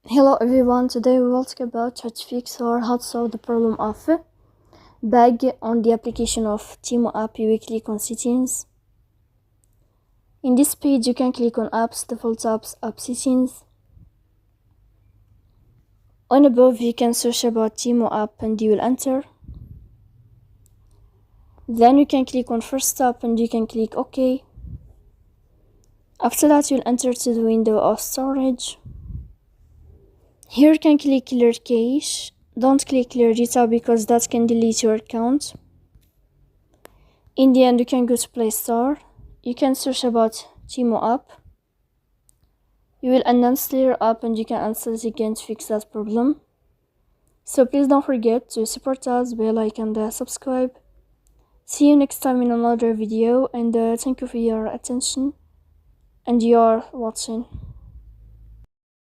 Hello everyone, today we will talk about how to fix or how to solve the problem of bug on the application of Temu app. You will click on settings. In this page you can click on apps, default apps, app settings. On above you can search about Temu app and you will enter. Then you can click on first step and you can click OK. After that you'll enter to the window of storage. Here you can click clear cache. Don't click clear data because that can delete your account. In the end you can go to Play Store. You can search about Temu app. You will uninstall your app and you can install it again to fix that problem. So please don't forget to support us by like and subscribe. See you next time in another video, and thank you for your attention and your watching.